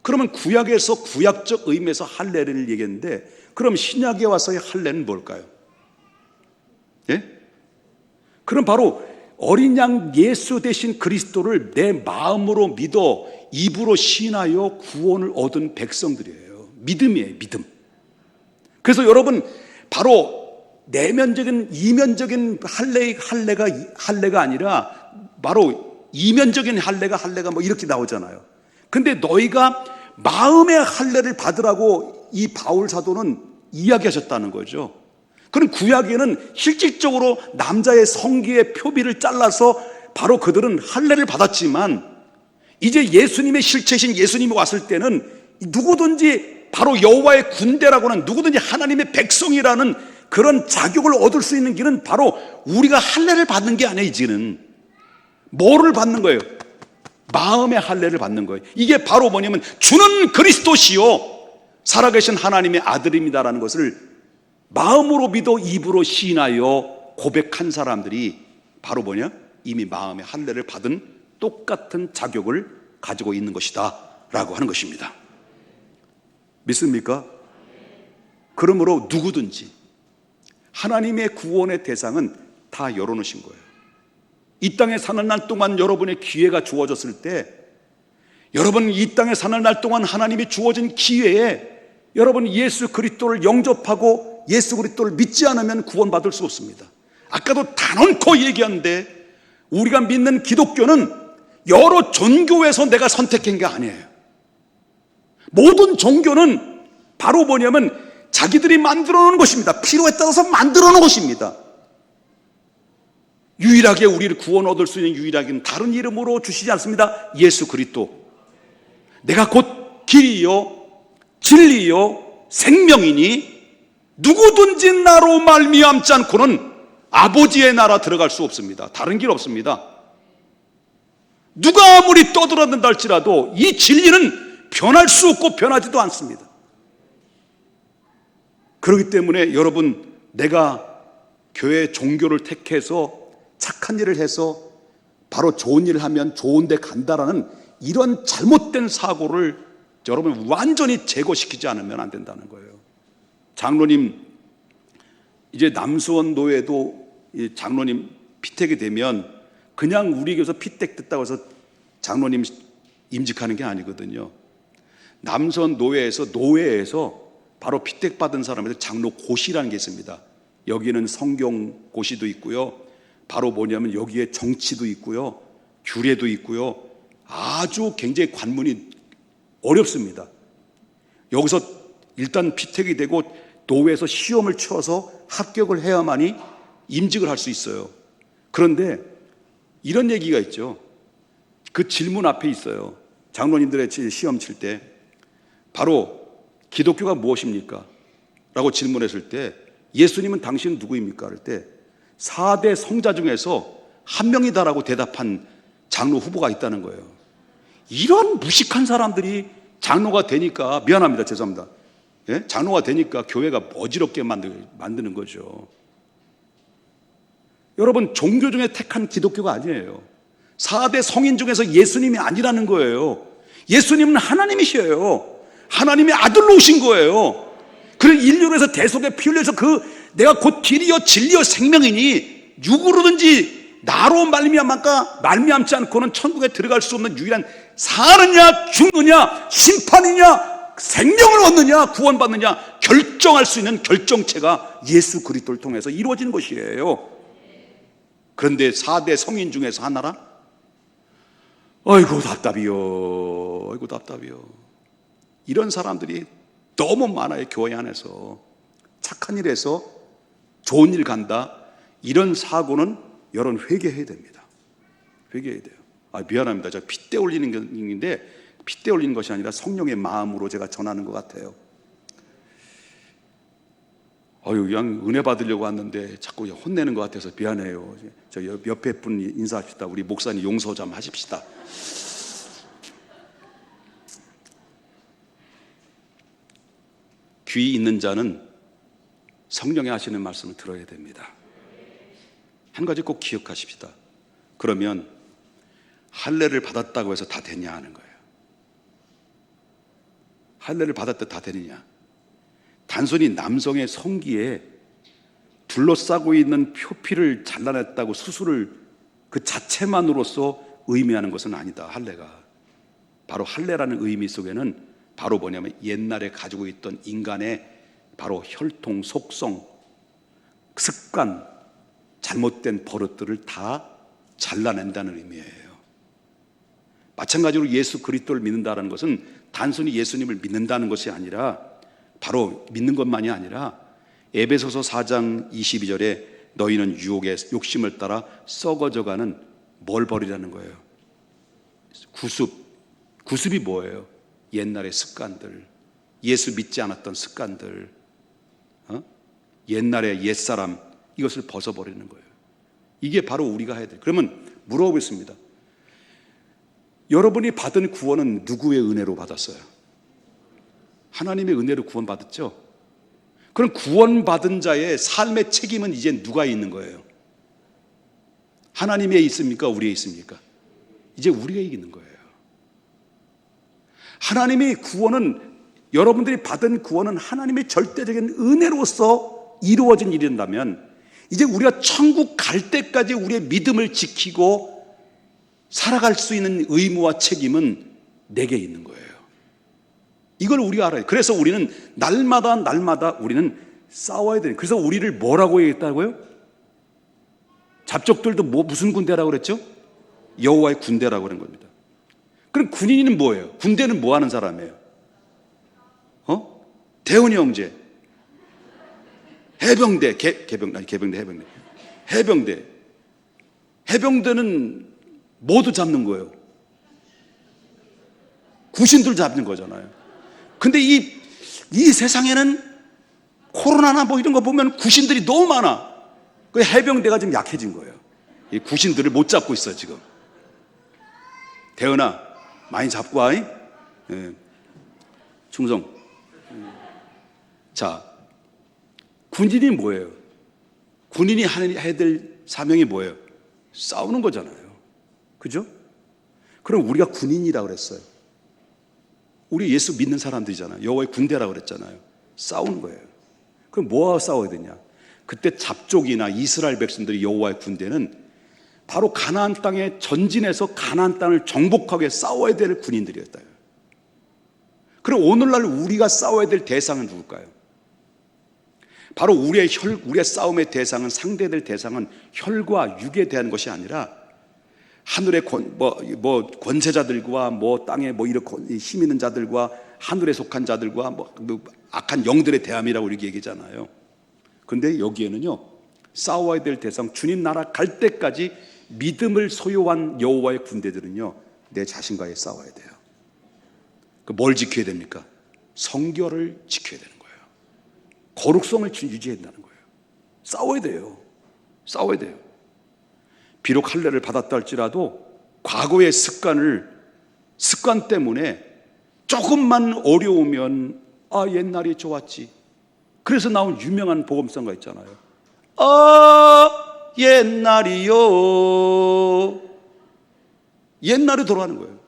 그러면 구약에서 구약적 의미에서 할례를 얘기했는데 그럼 신약에 와서의 할례는 뭘까요? 예? 그럼 바로 어린 양 예수 대신 그리스도를 내 마음으로 믿어 입으로 시인하여 구원을 얻은 백성들이에요. 믿음이에요, 믿음. 그래서 여러분 바로 내면적인 이면적인 할례가 아니라 바로 이면적인 할례가 뭐 이렇게 나오잖아요. 근데 너희가 마음의 할례를 받으라고 이 바울 사도는 이야기하셨다는 거죠. 그럼 구약에는 실질적으로 남자의 성기의 표비를 잘라서 바로 그들은 할례를 받았지만 이제 예수님의 실체신 예수님이 왔을 때는 누구든지 바로 여호와의 군대라고 하는 누구든지 하나님의 백성이라는 그런 자격을 얻을 수 있는 길은 바로 우리가 할례를 받는 게 아니에요. 이제는 뭐를 받는 거예요? 마음의 할례를 받는 거예요. 이게 바로 뭐냐면 주는 그리스도시요 살아계신 하나님의 아들입니다라는 것을 마음으로 믿어 입으로 시인하여 고백한 사람들이 바로 뭐냐? 이미 마음의 할례를 받은 똑같은 자격을 가지고 있는 것이다 라고 하는 것입니다. 믿습니까? 그러므로 누구든지 하나님의 구원의 대상은 다 열어놓으신 거예요. 이 땅에 사는 날 동안 여러분의 기회가 주어졌을 때 여러분 이 땅에 사는 날 동안 하나님이 주어진 기회에 여러분 예수 그리스도를 영접하고 예수 그리스도를 믿지 않으면 구원받을 수 없습니다. 아까도 단언코 얘기하는데 우리가 믿는 기독교는 여러 종교에서 내가 선택한 게 아니에요. 모든 종교는 바로 뭐냐면 자기들이 만들어 놓은 것입니다. 필요에 따라서 만들어 놓은 것입니다. 유일하게 우리를 구원 얻을 수 있는 유일하게는 다른 이름으로 주시지 않습니다. 예수 그리스도. 내가 곧 길이요 진리요 생명이니 누구든지 나로 말미암지 않고는 아버지의 나라 들어갈 수 없습니다. 다른 길 없습니다. 누가 아무리 떠들어댄다 할지라도 이 진리는 변할 수 없고 변하지도 않습니다. 그렇기 때문에 여러분 내가 교회 종교를 택해서 착한 일을 해서 바로 좋은 일을 하면 좋은 데 간다라는 이런 잘못된 사고를 여러분 완전히 제거시키지 않으면 안 된다는 거예요. 장로님 이제 남수원 노회도 장로님 피택이 되면 그냥 우리 교회에서 피택 됐다고 해서 장로님 임직하는 게 아니거든요. 남선 노회에서 바로 피택받은 사람에서 장로 고시라는 게 있습니다. 여기는 성경 고시도 있고요. 바로 뭐냐면 여기에 정치도 있고요. 규례도 있고요. 아주 굉장히 관문이 어렵습니다. 여기서 일단 피택이 되고 노회에서 시험을 쳐서 합격을 해야만이 임직을 할 수 있어요. 그런데 이런 얘기가 있죠. 그 질문 앞에 있어요. 장로님들의 시험 칠 때 바로 기독교가 무엇입니까? 라고 질문했을 때 예수님은 당신은 누구입니까? 할 때 4대 성자 중에서 한 명이다라고 대답한 장로 후보가 있다는 거예요. 이런 무식한 사람들이 장로가 되니까, 미안합니다. 죄송합니다. 예? 장로가 되니까 교회가 어지럽게 만드는 거죠. 여러분, 종교 중에 택한 기독교가 아니에요. 4대 성인 중에서 예수님이 아니라는 거예요. 예수님은 하나님이셔요. 하나님의 아들로 오신 거예요. 그런 인류를 해서 대속에 피 흘려서 내가 곧 길이요 진리요 생명이니 누구로든지 나로 말미암지 않고는 천국에 들어갈 수 없는 유일한 사느냐 죽느냐 심판이냐 생명을 얻느냐 구원받느냐 결정할 수 있는 결정체가 예수 그리스도를 통해서 이루어지는 것이에요. 그런데 4대 성인 중에서 하나라? 아이고 답답이요. 이런 사람들이 너무 많아요. 교회 안에서 착한 일 해서 좋은 일 간다, 이런 사고는 여러분 회개해야 됩니다. 회개해야 돼요. 미안합니다. 제가 핏대 올리는 것인데 핏대 올리는 것이 아니라 성령의 마음으로 제가 전하는 것 같아요. 그냥 은혜 받으려고 왔는데 자꾸 혼내는 것 같아서 미안해요. 저 옆에 분 인사합시다. 우리 목사님 용서 좀 하십시다. 귀 있는 자는 성령이 하시는 말씀을 들어야 됩니다. 한 가지 꼭 기억하십시다. 그러면 할례를 받았다고 해서 다 되냐 하는 거예요. 할례를 받았다 다 되느냐? 단순히 남성의 성기에 둘러싸고 있는 표피를 잘라냈다고 수술을 그 자체만으로서 의미하는 것은 아니다. 할례가 바로 할례라는 의미 속에는 바로 뭐냐면 옛날에 가지고 있던 인간의 바로 혈통, 속성, 습관, 잘못된 버릇들을 다 잘라낸다는 의미예요. 마찬가지로 예수 그리스도를 믿는다는 것은 단순히 예수님을 믿는다는 것이 아니라, 바로 믿는 것만이 아니라 에베소서 4장 22절에 너희는 유혹의 욕심을 따라 썩어져가는 뭘 버리라는 거예요? 구습이 뭐예요? 옛날의 습관들, 예수 믿지 않았던 습관들, 옛날의 옛사람, 이것을 벗어버리는 거예요. 이게 바로 우리가 해야 돼요. 그러면 물어보겠습니다. 여러분이 받은 구원은 누구의 은혜로 받았어요? 하나님의 은혜로 구원받았죠? 그럼 구원받은 자의 삶의 책임은 이제 누가 있는 거예요? 하나님에 있습니까? 우리에 있습니까? 이제 우리가 있는 거예요. 하나님의 구원은, 여러분들이 받은 구원은 하나님의 절대적인 은혜로서 이루어진 일이라면, 이제 우리가 천국 갈 때까지 우리의 믿음을 지키고 살아갈 수 있는 의무와 책임은 내게 있는 거예요. 이걸 우리가 알아요. 그래서 우리는 날마다 우리는 싸워야 돼요. 그래서 우리를 뭐라고 얘기했다고요? 잡족들도 무슨 군대라고 그랬죠? 여호와의 군대라고 그런 겁니다. 그럼 군인은 뭐예요? 군대는 뭐 하는 사람이에요? 대훈이 형제, 해병대, 해병대는 모두 잡는 거예요. 구신들 잡는 거잖아요. 근데 이 세상에는 코로나나 뭐 이런 거 보면 구신들이 너무 많아. 그 해병대가 좀 약해진 거예요. 이 구신들을 못 잡고 있어 지금. 대은아, 많이 잡고 와. 예. 충성. 자, 군인이 뭐예요? 군인이 해야 될 사명이 뭐예요? 싸우는 거잖아요. 그죠? 그럼 우리가 군인이라고 그랬어요. 우리 예수 믿는 사람들이잖아요. 여호와의 군대라고 그랬잖아요. 싸우는 거예요. 그럼 뭐하고 싸워야 되냐? 그때 잡족이나 이스라엘 백성들이 여호와의 군대는 바로 가나안 땅에 전진해서 가나안 땅을 정복하게 싸워야 될 군인들이었다. 그럼 오늘날 우리가 싸워야 될 대상은 누굴까요? 바로 우리의 싸움의 대상은, 상대될 대상은 혈과 육에 대한 것이 아니라 하늘의 권세자들과 땅에 이런 힘 있는 자들과 하늘에 속한 자들과 악한 영들의 대함이라고 이렇게 얘기잖아요. 그런데 여기에는요, 싸워야 될 대상, 주님 나라 갈 때까지 믿음을 소유한 여호와의 군대들은요, 내 자신과의 싸워야 돼요. 뭘 지켜야 됩니까? 성결을 지켜야 되는 거예요. 거룩성을 유지해야 된다는 거예요. 싸워야 돼요. 싸워야 돼요. 비록 할례를 받았다 할지라도 과거의 습관 때문에 조금만 어려우면 옛날이 좋았지. 그래서 나온 유명한 복음성가 있잖아요. 옛날이요. 옛날에 돌아가는 거예요.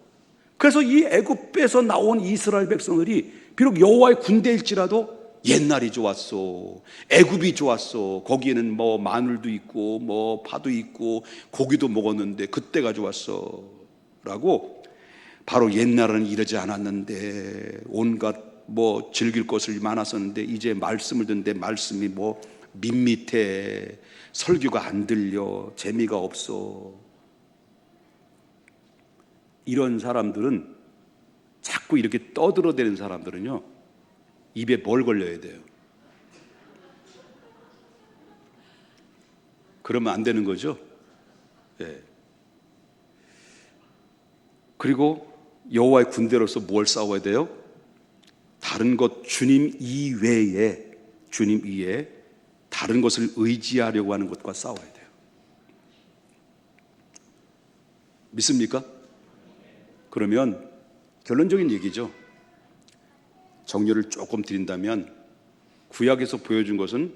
그래서 이 애굽에서 나온 이스라엘 백성들이 비록 여호와의 군대일지라도 옛날이 좋았어, 애굽이 좋았어, 거기에는 마늘도 있고 파도 있고 고기도 먹었는데 그때가 좋았어 라고, 바로 옛날은 이러지 않았는데 온갖 즐길 것을 많았었는데 이제 말씀을 듣는데 말씀이 밋밋해, 설교가 안 들려, 재미가 없어. 이런 사람들은, 자꾸 이렇게 떠들어대는 사람들은요, 입에 뭘 걸려야 돼요? 그러면 안 되는 거죠. 예. 그리고 여호와의 군대로서 뭘 싸워야 돼요? 다른 것, 주님 이외에 다른 것을 의지하려고 하는 것과 싸워야 돼요. 믿습니까? 그러면 결론적인 얘기죠. 정리를 조금 드린다면, 구약에서 보여준 것은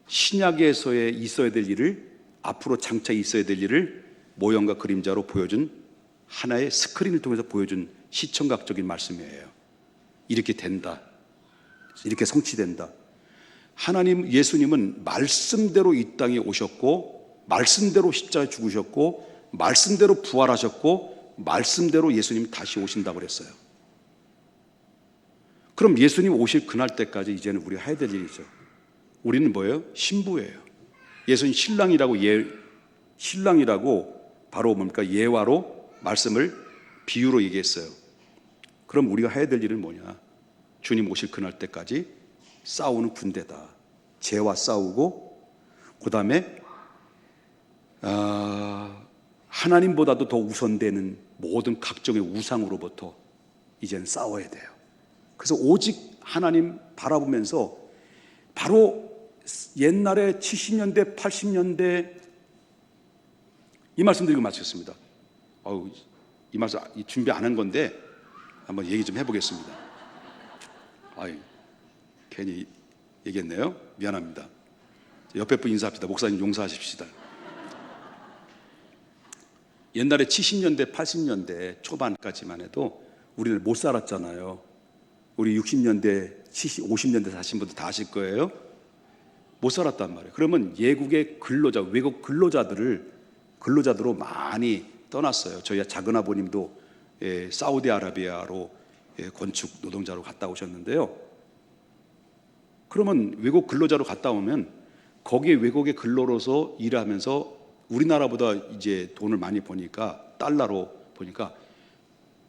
신약에서의 있어야 될 일을, 앞으로 장차 있어야 될 일을 모형과 그림자로 보여준 하나의 스크린을 통해서 보여준 시청각적인 말씀이에요. 이렇게 된다, 이렇게 성취된다. 예수님은 말씀대로 이 땅에 오셨고, 말씀대로 십자가에 죽으셨고, 말씀대로 부활하셨고, 말씀대로 예수님이 다시 오신다고 그랬어요. 그럼 예수님 오실 그날 때까지 이제는 우리가 해야 될 일이죠. 우리는 뭐예요? 신부예요. 예수님 신랑이라고 바로 뭡니까? 예화로 말씀을 비유로 얘기했어요. 그럼 우리가 해야 될 일은 뭐냐? 주님 오실 그날 때까지 싸우는 군대다. 죄와 싸우고, 그 다음에 하나님보다도 더 우선되는 모든 각종의 우상으로부터 이제는 싸워야 돼요. 그래서 오직 하나님 바라보면서, 바로 옛날에 70년대, 80년대, 이 말씀 드리고 마치겠습니다. 이 말씀 준비 안 한 건데 한번 얘기 좀 해보겠습니다. 괜히 얘기했네요. 미안합니다. 옆에 분 인사합시다. 목사님 용서하십시다. 옛날에 70년대, 80년대 초반까지만 해도 우리는 못 살았잖아요. 우리 60년대, 50년대 사신 분들 다 아실 거예요. 못 살았단 말이에요. 그러면 외국 근로자들로 많이 떠났어요. 저희 작은 아버님도 사우디아라비아로 건축 노동자로 갔다 오셨는데요. 그러면 외국 근로자로 갔다 오면 거기에 외국의 근로로서 일하면서 우리나라보다 이제 돈을 많이 버니까, 달러로 보니까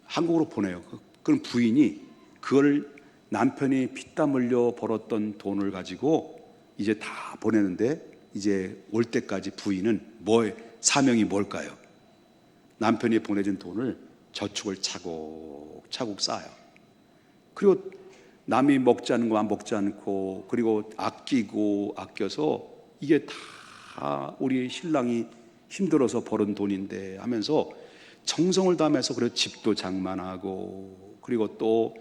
한국으로 보내요. 그럼 부인이 그걸, 남편이 피땀 흘려 벌었던 돈을 가지고 이제 다 보내는데, 이제 올 때까지 부인은 사명이 뭘까요? 남편이 보내준 돈을 저축을 차곡차곡 쌓아요. 그리고 남이 먹지 않은 거 안 먹지 않고, 그리고 아껴서 이게 다 우리 신랑이 힘들어서 벌은 돈인데 하면서 정성을 다하면서, 그래서 집도 장만하고, 그리고 또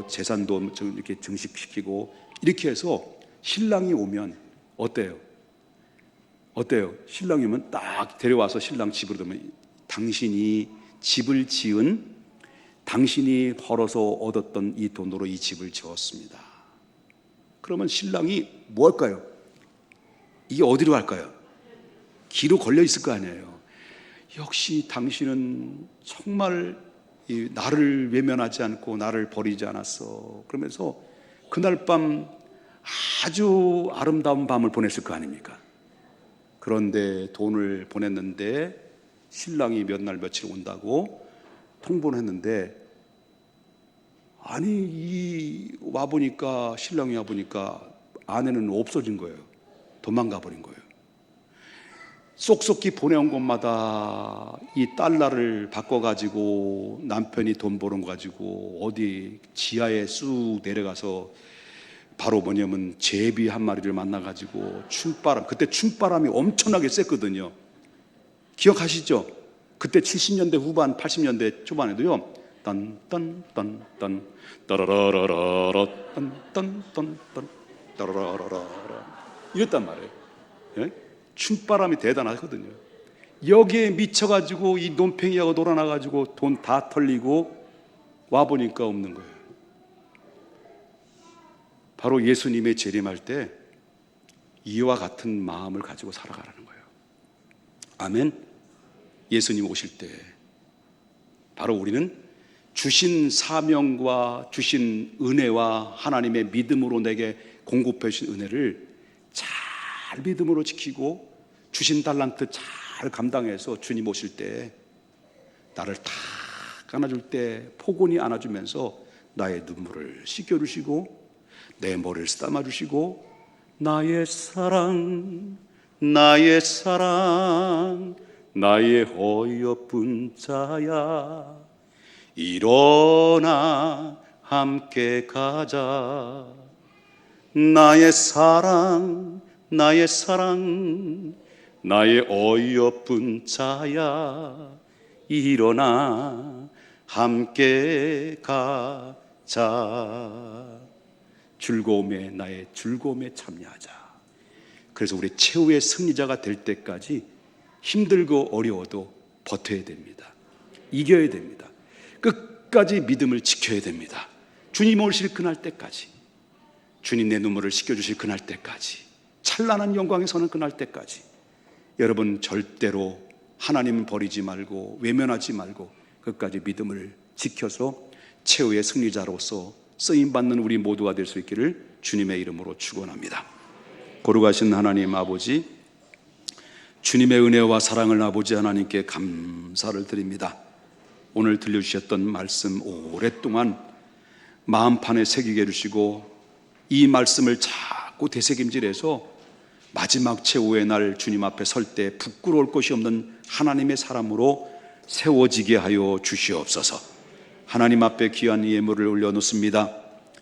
재산도 이렇게 증식시키고, 이렇게 해서 신랑이 오면 어때요? 신랑이 오면 딱 데려와서 신랑 집으로 들면, 당신이 집을 지은, 당신이 벌어서 얻었던 이 돈으로 이 집을 지었습니다. 그러면 신랑이 뭐 할까요? 이게 어디로 갈까요? 귀로 걸려 있을 거 아니에요. 역시 당신은 정말 나를 외면하지 않고 나를 버리지 않았어. 그러면서 그날 밤 아주 아름다운 밤을 보냈을 거 아닙니까? 그런데 돈을 보냈는데 신랑이 몇 날 며칠 온다고 통보를 했는데, 아니 와보니까, 신랑이 와보니까 아내는 없어진 거예요. 도망가 버린 거예요. 쏙쏙히 보내온 곳마다 이 달러를 바꿔가지고 남편이 돈 벌은 거 가지고 어디 지하에 쑥 내려가서 바로 뭐냐면 제비 한 마리를 만나가지고 춤바람, 그때 춤바람이 엄청나게 셌거든요. 기억하시죠? 그때 70년대 후반 80년대 초반에도요, 딴딴딴딴 따라라라라 딴딴딴딴 따라라라라 이랬단 말이에요. 예? 춤바람이 대단하거든요. 여기에 미쳐가지고 이 논팽이하고 놀아나가지고 돈 다 털리고 와보니까 없는 거예요. 바로 예수님의 재림할 때 이와 같은 마음을 가지고 살아가라는 거예요. 아멘. 예수님 오실 때 바로 우리는 주신 사명과 주신 은혜와 하나님의 믿음으로 내게 공급해 주신 은혜를 잘 믿음으로 지키고 주신 달란트 잘 감당해서 주님 오실 때 나를 탁 안아줄 때 포근히 안아주면서 나의 눈물을 씻겨주시고 내 머리를 쓰다마 주시고 나의 사랑 나의 사랑 나의 어여쁜 자야 일어나 함께 가자 나의 사랑 나의 사랑 나의 어여쁜 자야 일어나 함께 가자 즐거움에 나의 즐거움에 참여하자. 그래서 우리 최후의 승리자가 될 때까지 힘들고 어려워도 버텨야 됩니다. 이겨야 됩니다. 끝까지 믿음을 지켜야 됩니다. 주님 오실 그날 때까지, 주님 내 눈물을 씻겨주실 그날 때까지, 찬란한 영광에 서는 그날 때까지 여러분 절대로 하나님을 버리지 말고 외면하지 말고 끝까지 믿음을 지켜서 최후의 승리자로서 쓰임받는 우리 모두가 될 수 있기를 주님의 이름으로 축원합니다. 거룩하신 하나님 아버지, 주님의 은혜와 사랑을 아버지 하나님께 감사를 드립니다. 오늘 들려주셨던 말씀 오랫동안 마음판에 새기게 해주시고 이 말씀을 자꾸 되새김질해서 마지막 최후의 날 주님 앞에 설 때 부끄러울 것이 없는 하나님의 사람으로 세워지게 하여 주시옵소서. 하나님 앞에 귀한 예물을 올려놓습니다.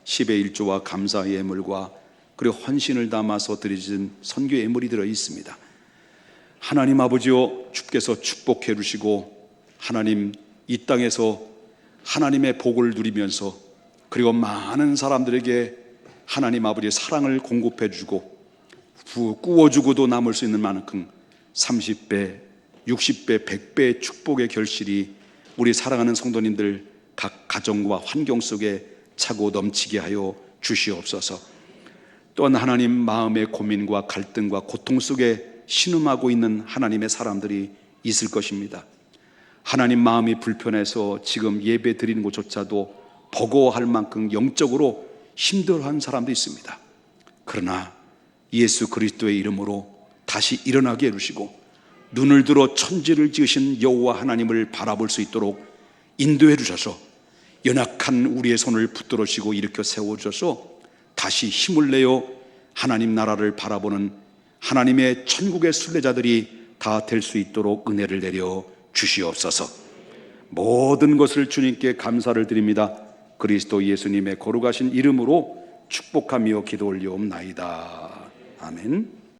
10의 1조와 감사 예물과 그리고 헌신을 담아서 드리신 선교 예물이 들어 있습니다. 하나님 아버지요, 주께서 축복해 주시고 하나님 이 땅에서 하나님의 복을 누리면서 그리고 많은 사람들에게 하나님 아버지의 사랑을 공급해 주고 꾸어주고도 남을 수 있는 만큼 30배, 60배, 100배의 축복의 결실이 우리 사랑하는 성도님들 각 가정과 환경 속에 차고 넘치게 하여 주시옵소서. 또한 하나님 마음의 고민과 갈등과 고통 속에 신음하고 있는 하나님의 사람들이 있을 것입니다. 하나님 마음이 불편해서 지금 예배 드리는 것조차도 버거워할 만큼 영적으로 힘들어하는 사람도 있습니다. 그러나 예수 그리스도의 이름으로 다시 일어나게 해주시고 눈을 들어 천지를 지으신 여호와 하나님을 바라볼 수 있도록 인도해 주셔서 연약한 우리의 손을 붙들으시고 일으켜 세워주셔서 다시 힘을 내어 하나님 나라를 바라보는 하나님의 천국의 순례자들이 다 될 수 있도록 은혜를 내려 주시옵소서. 모든 것을 주님께 감사를 드립니다. 그리스도 예수님의 거룩하신 이름으로 축복하며 기도 올리옵나이다. 아멘.